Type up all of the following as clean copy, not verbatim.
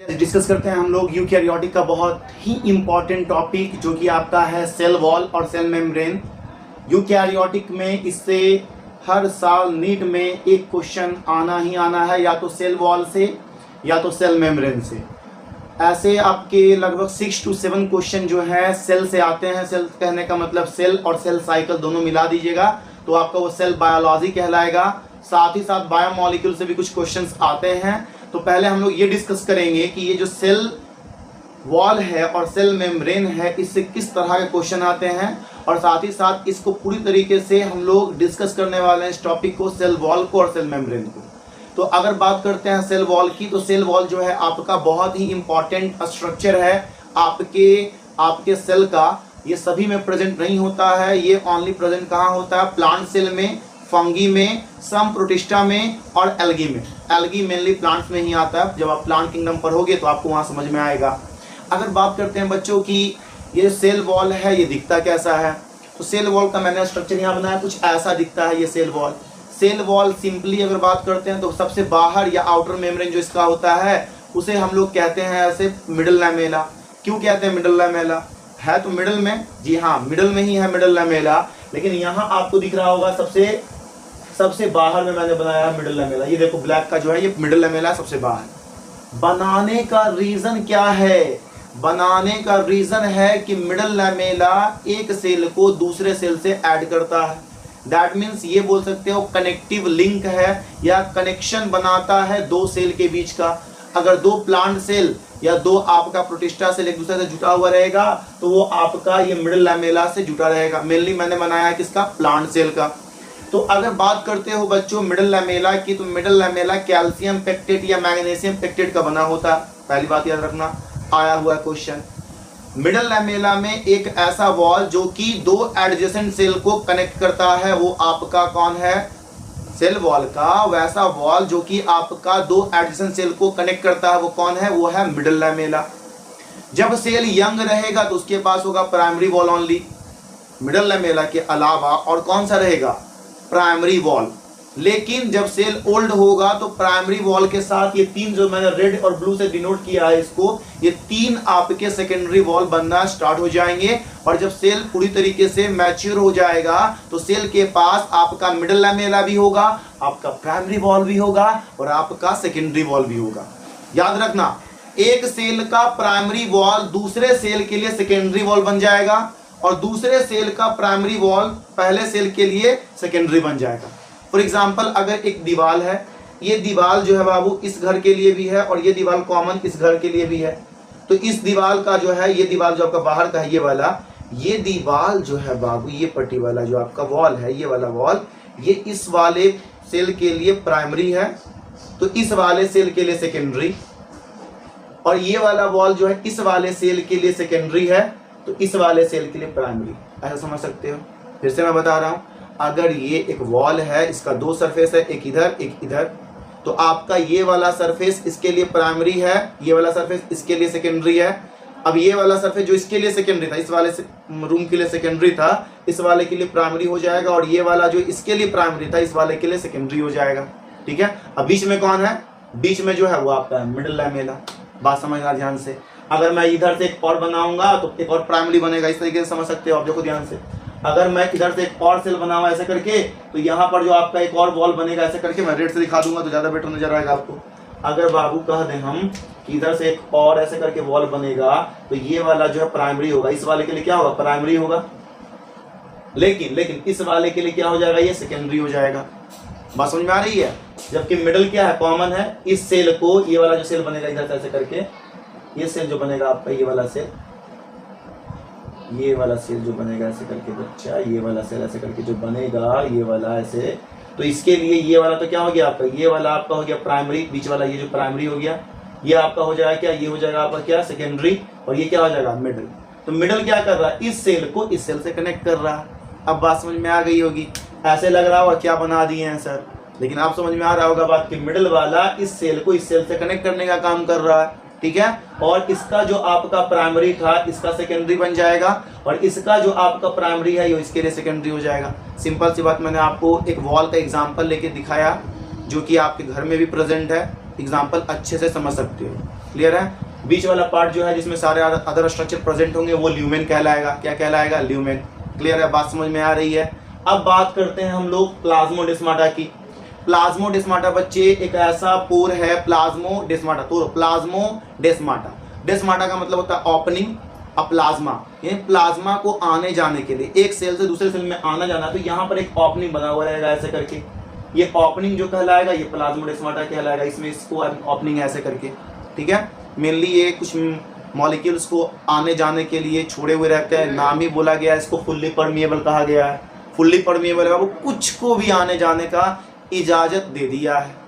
Discuss करते हैं हम लोग यूकैरियोटिक का बहुत ही इंपॉर्टेंट टॉपिक जो कि आपका है सेल वॉल और सेल मेम्ब्रेन। यूकैरियोटिक में इससे हर साल नीट में एक क्वेश्चन आना ही आना है, या तो सेल वॉल से या तो सेल मेम्ब्रेन से। ऐसे आपके लगभग 6 to 7 क्वेश्चन जो है सेल से आते हैं। सेल कहने का मतलब सेल और सेल साइकिल दोनों मिला दीजिएगा तो आपका वो सेल बायोलॉजी कहलाएगा। साथ ही साथ बायोमॉलिक्यूल से भी कुछ क्वेश्चंस आते हैं। तो पहले हम लोग ये डिस्कस करेंगे कि ये जो सेल वॉल है और सेल मेम्ब्रेन है इससे किस तरह के क्वेश्चन आते हैं, और साथ ही साथ इसको पूरी तरीके से हम लोग डिस्कस करने वाले हैं इस टॉपिक को, सेल वॉल को और सेल मेम्ब्रेन को। तो अगर बात करते हैं सेल वॉल की, तो सेल वॉल जो है आपका बहुत ही इंपॉर्टेंट स्ट्रक्चर है आपके सेल का। ये सभी में प्रेजेंट नहीं होता है, ये ओनली प्रेजेंट कहाँ होता है? प्लांट सेल में, फंगी में, सम प्रोटिस्टा में और एल्गी में। एल्गी मेनली प्लांट्स में ही आता है। जब आप प्लांट किंगडम पढ़ोगे तो आपको वहाँ समझ में आएगा। अगर बात करते हैं बच्चों की ये सेल वॉल है, ये दिखता कैसा है? तो सेल वॉल का मैंने स्ट्रक्चर यहाँ बनाया, कुछ ऐसा दिखता है ये cell wall. Cell wall simply अगर बात करते हैं तो सबसे बाहर या आउटर मेम्ब्रेन जो इसका होता है उसे हम लोग कहते हैं ऐसे मिडल लैमेला। क्यों कहते हैं मिडल लैमेला? है तो मिडल में, जी हाँ मिडल में ही है मिडल लैमेला, लेकिन यहाँ आपको दिख रहा होगा सबसे बाहर में मैंने बनाया है मिडल लैमेला। ये देखो ब्लैक का जो है ये मिडल लैमेला सबसे बाहर। बनाने का रीजन क्या है? बनाने का रीजन है कि मिडल लैमेला एक सेल को दूसरे सेल से ऐड करता है। दैट मीन्स ये बोल सकते हो कनेक्टिव लिंक है या कनेक्शन बनाता है दो सेल के बीच का। अगर दो प्लांट सेल या दो आपका प्रोटिस्टा सेल एक दूसरे से जुटा हुआ रहेगा तो वो आपका ये मिडल लैमेला से जुटा रहेगा। मेनली मैंने बनाया है किसका? प्लांट सेल का। तो अगर बात करते हो बच्चों मिडल लैमेला की, तो मिडल लैमेला कैल्शियम पेक्टेट या मैग्नीशियम पेक्टेट का बना होता है। पहली बात याद रखना, आया हुआ क्वेश्चन। मिडल लैमेला में एक ऐसा वॉल जो कि दो एडजेसेंट सेल को कनेक्ट करता है, वो आपका कौन है? सेल वॉल का वैसा वॉल जो कि आपका दो एडजेसेंट सेल को कनेक्ट करता है वो कौन है? वो है मिडल लैमेला। जब सेल यंग रहेगा तो उसके पास होगा primary wall only, middle lamella के अलावा और कौन सा रहेगा? Primary wall. लेकिन जब सेल ओल्ड होगा तो प्राइमरी वॉल के साथ ये तीन जो मैंने रेड और ब्लू से डिनोट किया है इसको, ये तीन आपके सेकेंडरी वॉल बनना स्टार्ट हो जाएंगे। और जब सेल पूरी तरीके से मैच्योर हो जाएगा तो सेल के पास आपका मिडल लैमेला भी होगा, आपका प्राइमरी वॉल भी होगा और आपका सेकेंडरी वॉल भी होगा। याद रखना, एक सेल का प्राइमरी वॉल दूसरे सेल के लिए सेकेंडरी वॉल बन जाएगा और दूसरे सेल का प्राइमरी वॉल पहले सेल के लिए सेकेंडरी बन जाएगा। फॉर एग्जाम्पल अगर एक दीवार है, ये दीवार जो है बाबू इस घर के लिए भी है और ये दीवार कॉमन इस घर के लिए भी है, तो इस दीवार का जो है, ये दीवार जो आपका बाहर का है ये वाला, ये दीवार जो है बाबू ये पट्टी वाला जो आपका वॉल है, ये वाला वॉल, ये इस वाले सेल के लिए प्राइमरी है तो इस वाले सेल के लिए सेकेंडरी, और ये वाला वॉल जो है इस वाले सेल के लिए सेकेंडरी है तो इस वाले सेल के लिए प्राइमरी। ऐसा समझ सकते हो? फिर से मैं बता रहा हूं, अगर ये एक वॉल है, इसका दो सरफेस है, एक इधर एक इधर, तो आपका ये वाला सरफेस इसके लिए प्राइमरी है, ये वाला सरफेस इसके लिए सेकेंडरी है। अब ये वाला सरफेस जो इसके लिए सेकेंडरी था, इस वाले रूम के लिए सेकेंडरी था, इस वाले के लिए प्राइमरी हो जाएगा, और ये वाला जो इसके लिए प्राइमरी था इस वाले के लिए सेकेंडरी हो जाएगा। ठीक है, अब बीच में कौन है? बीच में जो है वो आपका मिडल लैमेला। बात समझना ध्यान से। अगर मैं इधर से एक और बनाऊंगा तो एक और प्राइमरी बनेगा, इस तरीके से समझ सकते हो आप। देखो ध्यान से, अगर मैं इधर से एक और सेल बनाऊंगा ऐसे करके तो यहाँ पर जो आपका एक और वॉल बनेगा ऐसे करके, मैं रेड से दिखा दूंगा तो ज़्यादा बेटर नजर आएगा आपको। अगर बाबू कह दें हम कि इधर से एक और ऐसे करके वॉल बनेगा तो ये वाला जो है प्राइमरी होगा, इस वाले के लिए क्या होगा? प्राइमरी होगा। लेकिन इस वाले के लिए क्या हो जाएगा? ये सेकेंडरी हो जाएगा। बात समझ में आ रही है? जबकि मिडल क्या है? कॉमन है। इस सेल को, ये वाला जो सेल बनेगा इधर से ऐसे करके, ये सेल जो बनेगा आपका, ये वाला सेल जो बनेगा ऐसे करके बच्चा, ये वाला सेल ऐसे करके जो बनेगा, ये वाला ऐसे, तो इसके लिए ये वाला तो क्या हो गया आपका? ये वाला आपका हो गया प्राइमरी, बीच वाला ये जो प्राइमरी हो गया, ये आपका हो जाएगा क्या? ये हो जाएगा आपका क्या? सेकेंडरी, और ये क्या हो जाएगा? मिडल। तो मिडल क्या कर रहा है? इस सेल को इस सेल से कनेक्ट कर रहा है। अब बात समझ में आ गई होगी। ऐसे लग रहा होगा क्या बना दिए हैं सर, लेकिन आप समझ में आ रहा होगा बात कि मिडल वाला इस सेल को इस सेल से कनेक्ट करने का काम कर रहा है। ठीक है, और इसका जो आपका प्राइमरी था इसका सेकेंडरी बन जाएगा, और इसका जो आपका प्राइमरी है ये इसके लिए सेकेंडरी हो जाएगा। सिंपल सी बात, मैंने आपको एक वॉल का एग्जांपल लेके दिखाया जो कि आपके घर में भी प्रेजेंट है। एग्जाम्पल अच्छे से समझ सकते हो। क्लियर है? बीच वाला पार्ट जो है जिसमें सारे अदर स्ट्रक्चर प्रेजेंट होंगे वो ल्यूमेन कहलाएगा। क्या कहलाएगा? ल्यूमेन। क्लियर है? बात समझ में आ रही है? अब बात करते हैं हम लोग प्लाज्मोडेस्माटा की। प्लाज्मोडेस्माटा बच्चे एक ऐसा पोर है, प्लाज्मोडेस्माटा, तो प्लाज्मोडेस्माटा, डेस्माटा का मतलब होता है ओपनिंग। अब प्लाज्मा, ये प्लाज्मा को आने जाने के लिए, एक सेल से दूसरे सेल में आना जाना, तो यहाँ पर एक ओपनिंग बना हुआ रहेगा ऐसे करके, ये ओपनिंग जो कहलाएगा ये प्लाज्मोडेस्माटा कहलाएगा। इसमें इसको ओपनिंग ऐसे करके, ठीक है। मेनली ये कुछ मॉलिक्यूल्स को आने जाने के लिए छोड़े हुए रहते हैं, नाम ही बोला गया है इसको फुल्ली परमिएबल कहा गया है। फुल्ली परमिएबल है वो कुछ को भी आने जाने का इजाजत दे दिया है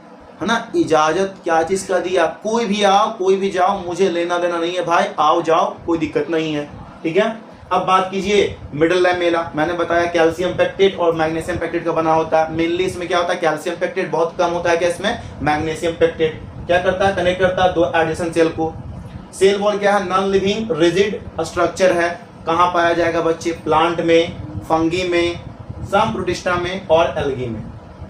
ना। इजाजत क्या चीज का दिया? कोई भी आओ कोई भी जाओ, मुझे लेना देना नहीं है भाई, आओ जाओ कोई दिक्कत नहीं है, ठीक है। अब बात कीजिए मिडल लैमेला। मैंने बताया कैल्शियम पेक्टेट और मैग्नीशियम पेक्टेट का बना होता है। मेनली इसमें क्या होता है? कैल्शियम पेक्टेट बहुत कम होता है, क्या इसमें? मैग्नीशियम पेक्टेट क्या करता है? कनेक्ट करता है दो एडिशन सेल को। सेल वॉल क्या है? नॉन लिविंग रिजिड स्ट्रक्चर है। कहाँ पाया जाएगा बच्चे? प्लांट में, फंगी में, सम प्रोटिस्टा में और एल्गी में।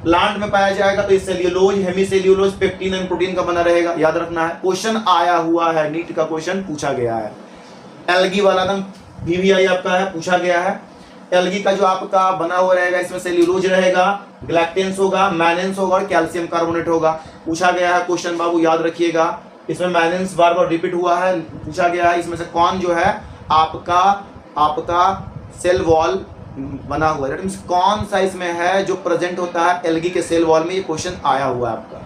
प्लांट में पाया जाएगा तो cellulose, hemicellulose, pectin and protein का बना रहेगा, याद रखना है। क्वेश्चन आया हुआ है, नीट का क्वेश्चन पूछा गया है। एल्गी वाला एकदम VVI आपका है, पूछा गया है। एल्गी का जो आपका बना हुआ रहेगा इसमें सेल्यूलोज रहेगा, ग्लैक्टेंस होगा, मैनेंस होगा और कैल्शियम कार्बोनेट होगा। पूछा गया है क्वेश्चन बाबू, याद रखिएगा। इसमें मैनेंस बार बार रिपीट हुआ है, पूछा गया है इसमें से कौन जो है आपका सेल वॉल बना हुआ है, कौन सा इसमें है जो प्रेजेंट होता है एल्गी के सेल वॉल में, ये क्वेश्चन आया हुआ है आपका।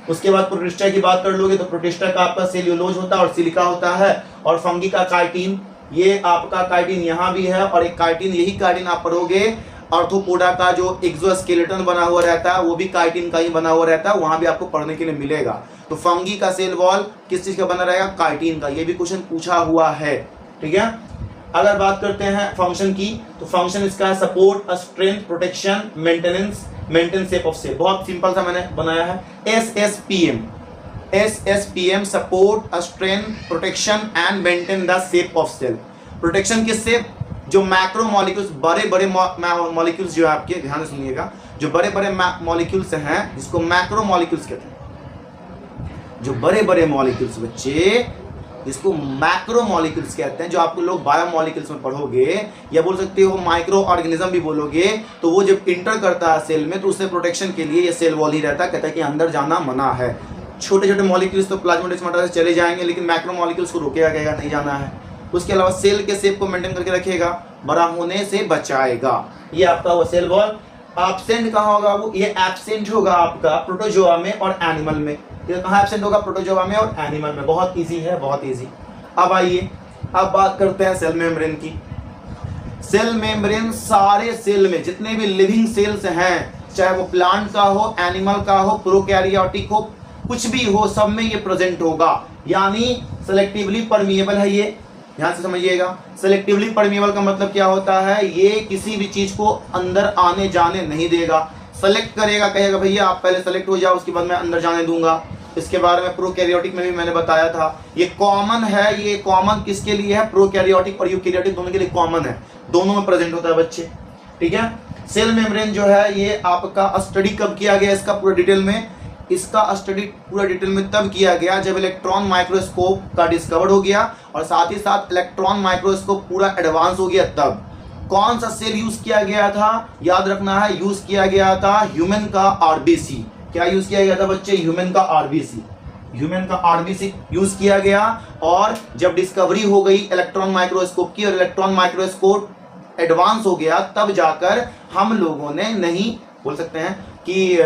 उसके बाद प्रोटिस्टा की बात कर लोगे तो प्रोटिस्टा का आपका सेल्यूलोज होता है और सिलिका होता है, और फंगी का काइटिन, ये आपका काइटिन यहाँ भी है, और एक काइटिन, यही काइटिन आप पढ़ोगे आर्थ्रोपोडा का जो एक्सोस्केलेटन बना हुआ रहता है वो भी काइटिन का ही बना हुआ रहता है, वहां भी आपको पढ़ने के लिए मिलेगा। तो फंगी का सेल वॉल किस चीज का बना रहेगा? काइटिन का। ये भी क्वेश्चन पूछा हुआ है, ठीक है। अगर बात करते हैं फंक्शन की, तो फंक्शन इसका है support, strength, protection, maintain shape of cell. बहुत सिंपल सा मैंने बनाया है, SSPM, support, strength, protection and maintain the shape of cell. Protection किससे? जो मैक्रो मॉलिक्यूल्स, बड़े बड़े मॉलिक्यूल्स जो है आपके, ध्यान से सुनिएगा, जो बड़े बड़े मॉलिक्यूल्स हैं जिसको मैक्रो मॉलिक्यूल्स कहते हैं। जो बड़े बड़े मॉलिक्यूल्स बच्चे इसको मैक्रो मॉलिक्यूल्स कहते हैं, जो आपको लोग बायोमॉलिक्यूल्स में पढ़ोगे, या बोल सकते हो माइक्रो ऑर्गेनिज्म भी बोलोगे, तो वो जब इंटर करता है सेल में तो उससे प्रोटेक्शन के लिए ये सेल वॉल ही रहता है, कहता है कि अंदर जाना मना है। छोटे छोटे मॉलिक्यूल्स तो प्लाज्मोडेस्माटा से चले जाएंगे, लेकिन मैक्रो मॉलिक्यूल्स को रोकेगा, कहेगा नहीं जाना है। उसके अलावा सेल के शेप को मेंटेन करके रखेगा, बड़ा होने से बचाएगा। ये आपका वो सेल वॉल। एब्सेंट कहाँ होगा? वो ये एब्सेंट होगा आपका प्रोटोजोआ में और एनिमल में। ये कहाँ एब्सेंट होगा? प्रोटोजोआ में और एनिमल में। बहुत इजी है, बहुत इजी। अब आइए, अब बात करते हैं सेल मेम्ब्रेन की। सेल मेम्ब्रेन सारे सेल में जितने भी लिविंग सेल्स हैं, चाहे वो प्लांट का हो, एनिमल का हो, प्रोकैरियोटिक हो, कुछ भी हो, सब में ये प्रेजेंट होगा। यानी सेलेक्टिवली परमिएबल है ये, ध्यान से समझिएगा। सेलेक्टिवली परमिएबल का मतलब क्या होता है? ये किसी भी चीज को अंदर आने जाने नहीं देगा। सेलेक्ट करेगा, कहेगा भैया आप पहले सेलेक्ट हो जाओ, उसके बाद मैं अंदर जाने दूंगा। इसके बारे में प्रोकैरियोटिक में भी मैंने बताया था। ये कॉमन है, ये कॉमन किसके लिए है? प्रोकैरियोटिक और यूकैरियोटिक दोनों के लिए कॉमन है, दोनों में प्रेजेंट होता है बच्चे, ठीक है। सेल मेम्ब्रेन जो है ये आपका स्टडी कब किया गया इसका पूरा डिटेल में? इसका स्टडी पूरा डिटेल में तब किया गया जब इलेक्ट्रॉन माइक्रोस्कोप का डिस्कवर हो गया, और साथ ही साथ इलेक्ट्रॉन माइक्रोस्कोप पूरा एडवांस हो गया। तब कौन सा सेल यूज किया गया था? याद रखना है, यूज किया गया था ह्यूमन का आरबीसी। क्या यूज किया गया था बच्चे? ह्यूमन का आरबीसी। ह्यूमन का आरबीसी यूज किया गया। और जब डिस्कवरी हो गई इलेक्ट्रॉन माइक्रोस्कोप की और इलेक्ट्रॉन माइक्रोस्कोप एडवांस हो गया, तब जाकर हम लोगों ने, नहीं बोल सकते हैं कि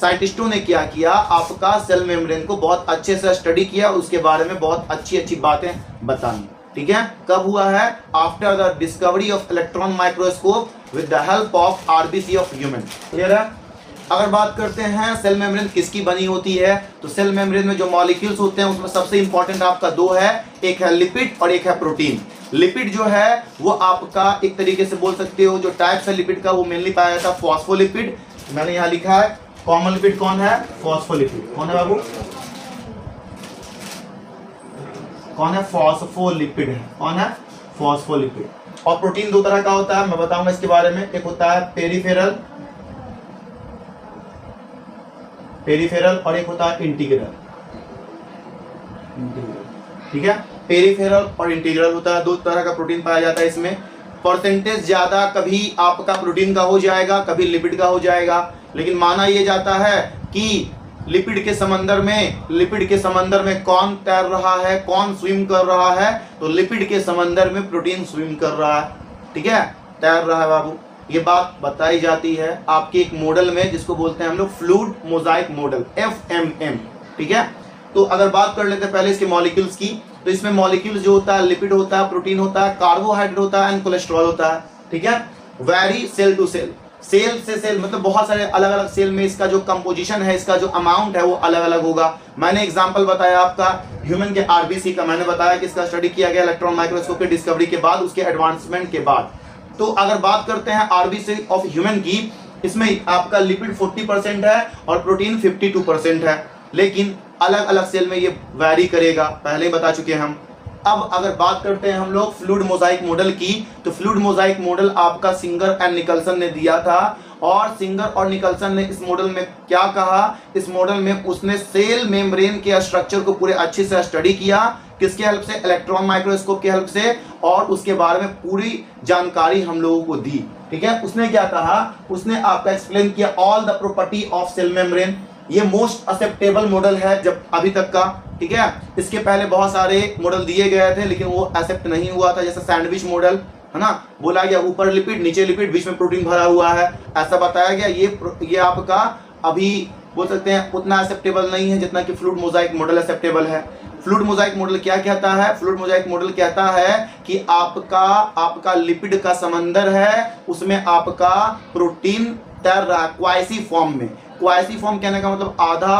साइंटिस्टों ने क्या किया, आपका सेल मेम्ब्रेन को बहुत अच्छे से स्टडी किया, उसके बारे में बहुत अच्छी अच्छी बातें बताई, ठीक है। कब हुआ है? After the discovery of electron microscope with the help of RBC of human. Clear है? अगर बात करते हैं सेल मेम्ब्रेन किसकी बनी होती है, तो सेल मेम्ब्रेन में जो मॉलिक्यूल्स होते हैं उसमें सबसे इंपॉर्टेंट आपका दो है, एक है लिपिड और एक है प्रोटीन। लिपिड जो है वो आपका एक तरीके से बोल सकते हो, जो टाइप्स है लिपिड का वो मेनली पाया जाता है फॉस्फोलिपिड। मैंने यहाँ लिखा है कॉमन लिपिड कौन है? फॉस्फोलिपिड। कौन है बाबू? कौन है? फॉस्फोलिपिड है। कौन है? फॉस्फोलिपिड। और प्रोटीन दो तरह का होता है, मैं बताऊंगा इसके बारे में। एक होता है पेरिफेरल पेरिफेरल और एक होता है इंटीग्रल। ठीक है, पेरिफेरल और इंटीग्रल होता है, दो तरह का प्रोटीन पाया जाता है इसमें। परसेंटेज ज्यादा कभी आपका प्रोटीन का हो जाएगा, कभी लिपिड का हो जाएगा, लेकिन माना यह जाता है कि लिपिड के समंदर में कौन तैर रहा है, कौन स्विम कर रहा है, तो लिपिड के समंदर में प्रोटीन स्विम कर रहा है। ठीक है, तैर रहा है बाबू। ये बात बताई जाती है आपके एक मॉडल में जिसको बोलते हैं हम लोग फ्लूइड मोजाइक मॉडल, FMM। ठीक है, तो अगर बात कर लेते हैं पहले इसके मॉलिक्यूल्स की, तो इसमें मॉलिक्यूल्स जो होता है लिपिड होता है, प्रोटीन होता है, कार्बोहाइड्रेट होता है एंड कोलेस्ट्रॉल होता है। ठीक है, vary cell to cell, cell से सेल मतलब बहुत सारे अलग अलग सेल में इसका जो कंपोजिशन है, इसका जो अमाउंट है वो अलग अलग होगा। मैंने एग्जांपल बताया आपका ह्यूमन के आरबीसी का, मैंने बताया कि इसका स्टडी किया गया इलेक्ट्रॉन माइक्रोस्कोप की डिस्कवरी के बाद, उसके एडवांसमेंट के बाद। तो अगर बात करते हैं आरबीसी ऑफ ह्यूमन की, इसमें आपका लिपिड 40% है और प्रोटीन 52% है, लेकिन अलग अलग सेल में ये वैरी करेगा, पहले ही बता चुके हैं हम। अब अगर बात करते हैं हम लोग फ्लूइड मोजाइक मॉडल की, तो फ्लूइड मोजाइक मॉडल आपका सिंगर एंड निकलसन ने दिया था, और सिंगर और निकलसन ने इस मॉडल में क्या कहा, इस मॉडल में उसने सेल मेम्ब्रेन के स्ट्रक्चर को पूरे अच्छे से स्टडी किया, किसके हेल्प से, इलेक्ट्रॉन माइक्रोस्कोप के हेल्प से, और उसके बारे में पूरी जानकारी हम लोगों को दी। ठीक है, उसने क्या कहा, उसने आपका एक्सप्लेन किया all the property of cell membrane. ये मोस्ट एक्सेप्टेबल मॉडल है जब अभी तक का। ठीक है, इसके पहले बहुत सारे मॉडल दिए गए थे लेकिन वो एक्सेप्ट नहीं हुआ था, जैसे सैंडविच मॉडल है ना, बोला गया ऊपर लिपिड नीचे लिपिड बीच में प्रोटीन भरा हुआ है, ऐसा बताया गया। ये आपका अभी बोल सकते हैं उतना एक्सेप्टेबल नहीं है जितना कि फ्लूइड मोजाइक मॉडल एक्सेप्टेबल है। फ्लूइड मोजाइक मॉडल क्या कहता है, फ्लूइड मोजाइक मॉडल कहता है कि आपका लिपिड का समंदर है, उसमें आपका प्रोटीन तैर रहा है क्वासी फॉर्म में। क्वासी फॉर्म कहने का मतलब आधा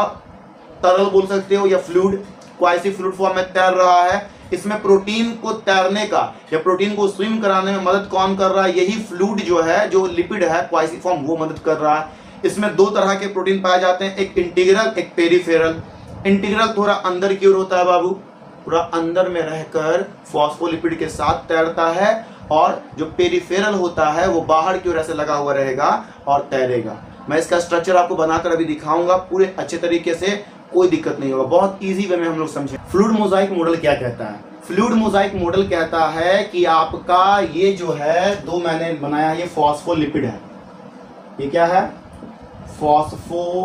तरल बोल सकते हो या फ्लूइड, क्वासी फ्लूइड फॉर्म में तैर रहा है। इसमें प्रोटीन को तैरने का या प्रोटीन को स्विम कराने में मदद कौन कर रहा है, यही फ्लूइड जो है, जो लिपिड है क्वासी फॉर्म, वो मदद कर रहा है। इसमें दो तरह के प्रोटीन पाए जाते हैं, एक इंटीग्रल एक पेरिफेरल। इंटीग्रल थोड़ा अंदर की ओर होता है बाबू, पूरा अंदर में रहकर फॉस्फोलिपिड के साथ तैरता है, और जो पेरिफेरल होता है वो बाहर की ओर ऐसे लगा हुआ रहेगा और तैरेगा। मैं इसका स्ट्रक्चर आपको बनाकर अभी दिखाऊंगा पूरे अच्छे तरीके से, कोई दिक्कत नहीं होगा, बहुत इजी वे में हम लोग समझे। फ्लूइड मोजाइक मॉडल क्या कहता है, फ्लूइड मोजाइक मॉडल कहता है कि आपका ये जो है, दो मैंने बनाया है, ये फॉस्फोलिपिड है, ये क्या है, फॉस्फोलिपिड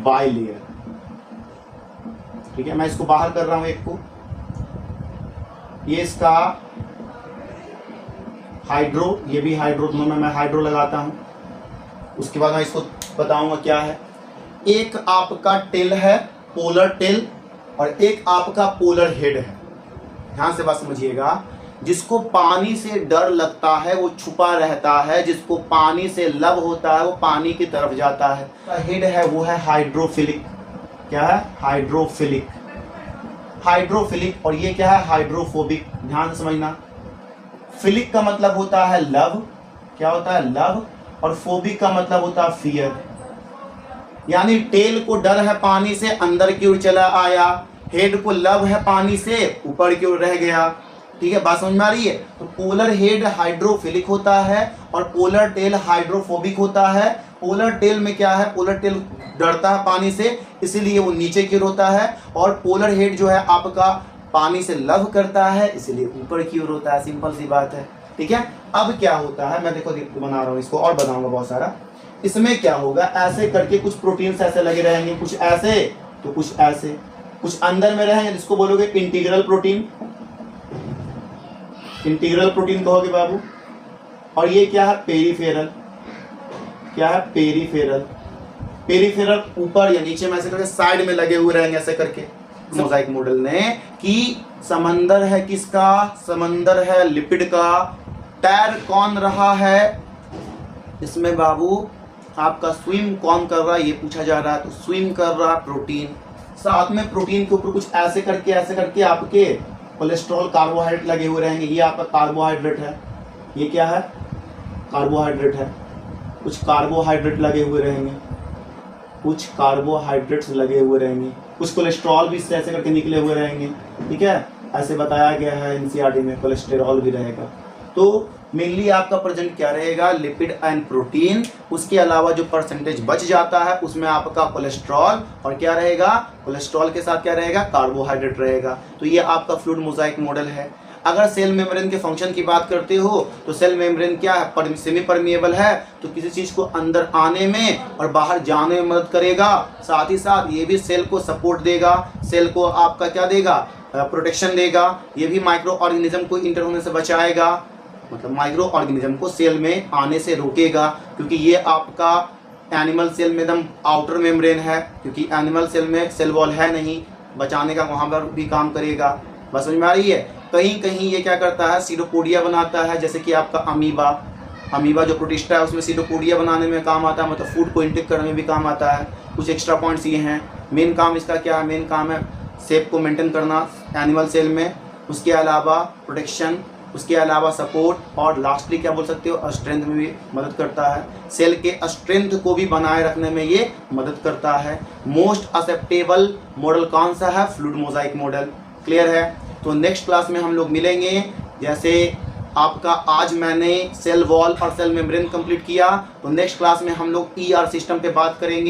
बाइलेयर। ठीक है, मैं इसको बाहर कर रहा हूं एक को, ये इसका हाइड्रो, ये भी हाइड्रो, दोनों में मैं हाइड्रो लगाता हूं। उसके बाद मैं इसको बताऊंगा क्या है। एक आपका टेल है, पोलर टेल, और एक आपका पोलर हेड है। ध्यान से बात समझिएगा, जिसको पानी से डर लगता है वो छुपा रहता है, जिसको पानी से लव होता है वो पानी की तरफ जाता है। हेड है वो है हाइड्रोफिलिक, क्या है, हाइड्रोफिलिक, हाइड्रोफिलिक। और ये क्या है, हाइड्रोफोबिक। ध्यान से समझना, फिलिक का मतलब होता है लव, क्या होता है, लव, और फोबिक का मतलब होता है फियर। यानी टेल को डर है पानी से, अंदर की ओर चला आया, हेड को लव है पानी से, ऊपर की ओर रह गया। ठीक है, बात समझ में आ रही है। तो पोलर हेड हाइड्रोफिलिक होता है और पोलर टेल हाइड्रोफोबिक होता है। पोलर टेल में क्या है, पोलर टेल डरता है पानी से, इसीलिए वो नीचे की ओर होता है, और पोलर हेड जो है आपका पानी से लव करता है, इसलिए ऊपर की ओर होता है। सिंपल सी बात है। ठीक है, अब क्या होता है, मैं देखो बना रहा हूँ इसको और बनाऊंगा बहुत सारा। इसमें क्या होगा, ऐसे करके कुछ प्रोटीन्स ऐसे लगे रहेंगे, कुछ ऐसे तो कुछ ऐसे, कुछ अंदर में रहेंगे, जिसको बोलोगे इंटीग्रल प्रोटीन, इंटीग्रल प्रोटीन कहोगे बाबू। और ये क्या है, पेरिफेरल, क्या है, पेरिफेरल। पेरिफेरल ऊपर या नीचे में ऐसे करके साइड में लगे हुए रहेंगे ऐसे करके। मोजाइक मॉडल ने कि समंदर है किसका, समंदर है लिपिड का, तैर कौन रहा है इसमें बाबू, आपका स्विम कौन कर रहा है ये पूछा जा रहा है। तो स्विम कर रहा प्रोटीन, साथ में प्रोटीन के ऊपर कुछ ऐसे करके आपके कोलेस्ट्रॉल कार्बोहाइड्रेट लगे हुए रहेंगे। ये आपका कार्बोहाइड्रेट है, ये क्या है, कार्बोहाइड्रेट है। कुछ कार्बोहाइड्रेट लगे हुए रहेंगे, कुछ कार्बोहाइड्रेट्स लगे हुए रहेंगे, कुछ कोलेस्ट्रॉल भी इससे ऐसे करके निकले हुए रहेंगे। ठीक है, ऐसे बताया गया है एनसीईआरटी में, कोलेस्टेरॉल भी रहेगा। तो मेनली आपका प्रेजेंट क्या रहेगा, लिपिड एंड प्रोटीन। उसके अलावा जो परसेंटेज बच जाता है उसमें आपका कोलेस्ट्रॉल, और क्या रहेगा, कोलेस्ट्रॉल के साथ क्या रहेगा, कार्बोहाइड्रेट रहेगा। तो ये आपका फ्लूइड मोजाइक मॉडल है। अगर सेल मेम्ब्रेन के फंक्शन की बात करते हो तो सेल मेम्ब्रेन क्या है, सेमी परमिएबल है, तो किसी चीज को अंदर आने में और बाहर जाने में मदद करेगा। साथ ही साथ ये भी सेल को सपोर्ट देगा, सेल को आपका क्या देगा, प्रोटेक्शन देगा। ये भी माइक्रो ऑर्गेनिज्म को इंटर होने से बचाएगा, मतलब माइक्रो ऑर्गेनिज्म को सेल में आने से रोकेगा, क्योंकि ये आपका एनिमल सेल में एकदम आउटर मेम्ब्रेन है, क्योंकि एनिमल सेल में सेल वॉल है नहीं, बचाने का वहाँ पर भी काम करेगा। बस समझ में आ रही है। कहीं कहीं ये क्या करता है, सीडोपोडिया बनाता है, जैसे कि आपका अमीबा जो प्रोटिस्टा है उसमें सीडोपोडिया बनाने में काम आता है, मतलब फूड को इंटेक करने में भी काम आता है। कुछ एक्स्ट्रा पॉइंट्स ये हैं। मेन काम इसका क्या है, मेन काम है शेप को मेंटेन करना एनिमल सेल में, उसके अलावा प्रोटेक्शन, उसके अलावा सपोर्ट, और लास्टली क्या बोल सकते हो, स्ट्रेंथ में भी मदद करता है। सेल के स्ट्रेंथ को भी बनाए रखने में ये मदद करता है। मोस्ट एक्सेप्टेबल मॉडल कौन सा है, फ्लूइड मोजाइक मॉडल। क्लियर है। तो नेक्स्ट क्लास में हम लोग मिलेंगे। जैसे आपका आज मैंने सेल वॉल और सेल मेम्ब्रेन कंप्लीट किया, तो नेक्स्ट क्लास में हम लोग ईआर सिस्टम पे बात करेंगे।